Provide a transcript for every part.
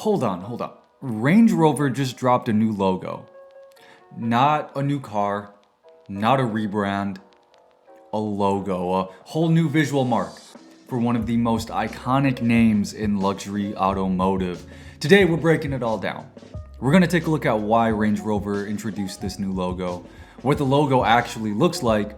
hold on. Range Rover just dropped a new logo. Not a new car, not a rebrand, a logo, a whole new visual mark for one of the most iconic names in luxury automotive. Today we're breaking it all down. We're gonna take a look at why Range Rover introduced this new logo, what the logo actually looks like,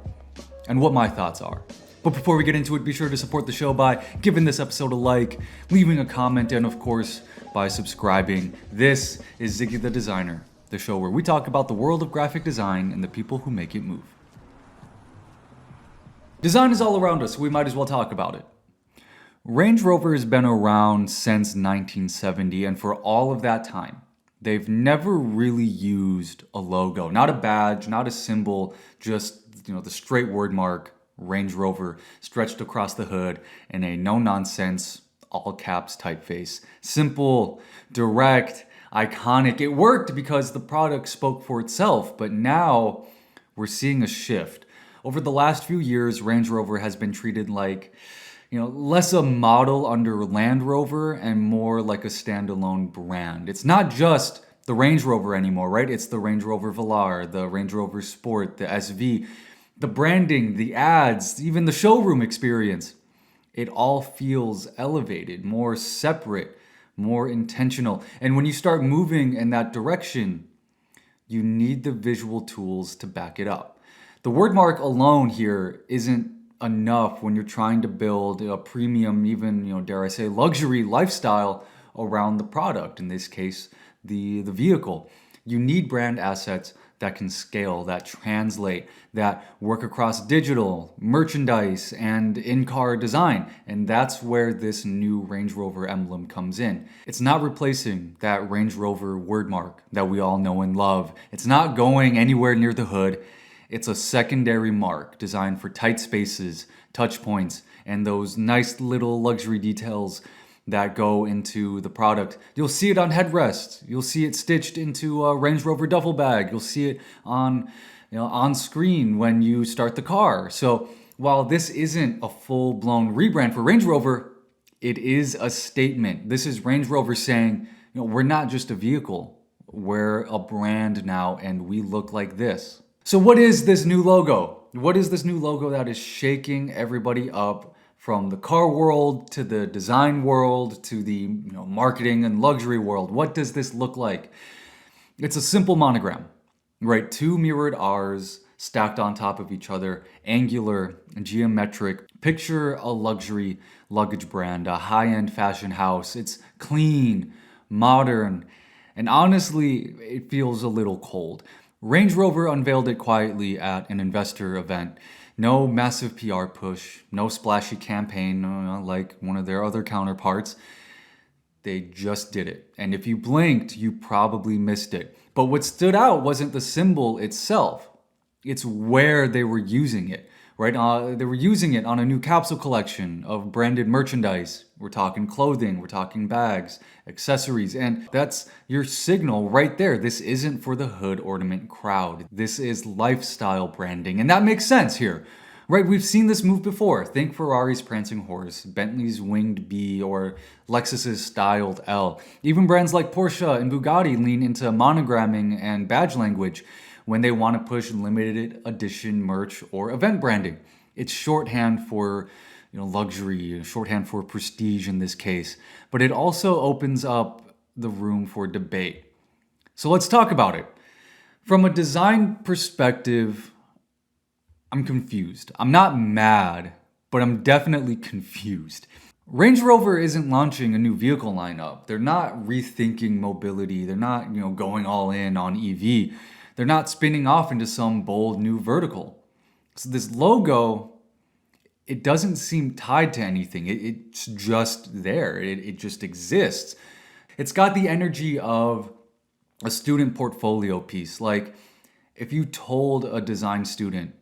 and what my thoughts are. But before we get into it, be sure to support the show by giving this episode a like, leaving a comment, and of course, by subscribing. This is Ziggy the Designer, the show where we talk about the world of graphic design and the people who make it move. Design is all around us, so we might as well talk about it. Range Rover has been around since 1970, and for all of that time, they've never really used a logo, not a badge, not a symbol, just the straight word mark, Range Rover, stretched across the hood in a no-nonsense, all caps typeface. Simple, direct, iconic. It worked because the product spoke for itself, but now we're seeing a shift. Over the last few years, Range Rover has been treated like, less a model under Land Rover and more like a standalone brand. It's not just the Range Rover anymore, right? It's the Range Rover Velar, the Range Rover Sport, the SV. The branding, the ads, even the showroom experience, it all feels elevated, more separate, more intentional. And when you start moving in that direction, you need the visual tools to back it up. The word mark alone here isn't enough when you're trying to build a premium, even, dare I say, luxury lifestyle around the product, in this case, the vehicle. You need brand assets that can scale, that translate, that work across digital, merchandise, and in-car design. And that's where this new Range Rover emblem comes in. It's not replacing that Range Rover word mark that we all know and love. It's not going anywhere near the hood. It's a secondary mark designed for tight spaces, touch points, and those nice little luxury details that go into the product. You'll see it on headrests. You'll see it stitched into a Range Rover duffel bag. You'll see it on screen when you start the car. So while this isn't a full-blown rebrand for Range Rover, it is a statement. This is Range Rover saying, we're not just a vehicle. We're a brand now, and we look like this. So what is this new logo? What is this new logo that is shaking everybody up? From the car world to the design world to the marketing and luxury world. What does this look like? It's a simple monogram, right? Two mirrored R's stacked on top of each other, angular and geometric. Picture a luxury luggage brand, a high-end fashion house. It's clean, modern, and honestly, it feels a little cold. Range Rover unveiled it quietly at an investor event. No massive PR push, no splashy campaign like one of their other counterparts. They just did it. And if you blinked, you probably missed it. But what stood out wasn't the symbol itself. It's where they were using it, right? They were using it on a new capsule collection of branded merchandise. We're talking clothing, we're talking bags, accessories, and that's your signal right there. This isn't for the hood ornament crowd. This is lifestyle branding, and that makes sense here, right? We've seen this move before. Think Ferrari's prancing horse, Bentley's winged bee, or Lexus's styled L. Even brands like Porsche and Bugatti lean into monogramming and badge language when they want to push limited edition merch or event branding. It's shorthand for luxury, shorthand for prestige in this case, but it also opens up the room for debate. So let's talk about it. From a design perspective, I'm confused. I'm not mad, but I'm definitely confused. Range Rover isn't launching a new vehicle lineup. They're not rethinking mobility. They're not, going all in on EV. They're not spinning off into some bold new vertical. So this logo, it doesn't seem tied to anything. It's just there. It just exists. It's got the energy of a student portfolio piece. Like if you told a design student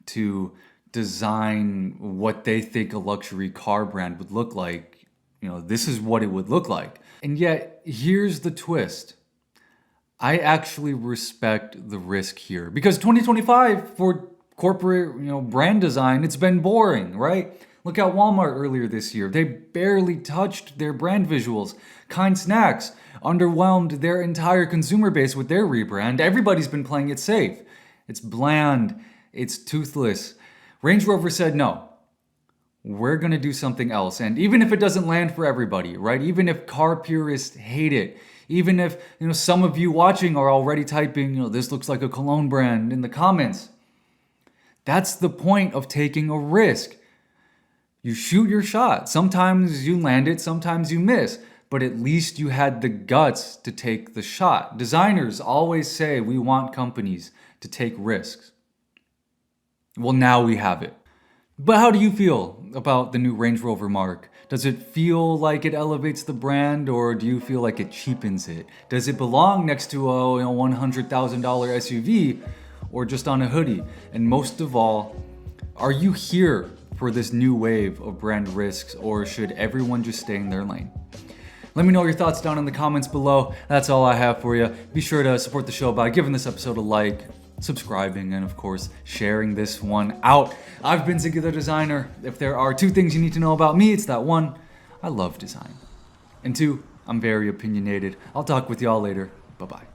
to design what they think a luxury car brand would look like, this is what it would look like. And yet, here's the twist. I actually respect the risk here because 2025 for corporate, brand design, it's been boring, right? Look at Walmart earlier this year. They barely touched their brand visuals. Kind Snacks underwhelmed their entire consumer base with their rebrand. Everybody's been playing it safe. It's bland. It's toothless. Range Rover said no. We're going to do something else. And even if it doesn't land for everybody, right? Even if car purists hate it, even if, some of you watching are already typing, this looks like a cologne brand in the comments. That's the point of taking a risk. You shoot your shot. Sometimes you land it, sometimes you miss, but at least you had the guts to take the shot. Designers always say we want companies to take risks. Well, now we have it. But how do you feel about the new Range Rover marque? Does it feel like it elevates the brand, or do you feel like it cheapens it? Does it belong next to a $100,000 SUV, or just on a hoodie? And most of all, are you here for this new wave of brand risks, or should everyone just stay in their lane? Let me know your thoughts down in the comments below. That's all I have for you. Be sure to support the show by giving this episode a like, subscribing, and of course, sharing this one out. I've been Ziggy the Designer. If there are 2 things you need to know about me, it's that 1, I love design, and 2, I'm very opinionated. I'll talk with y'all later. Bye-bye.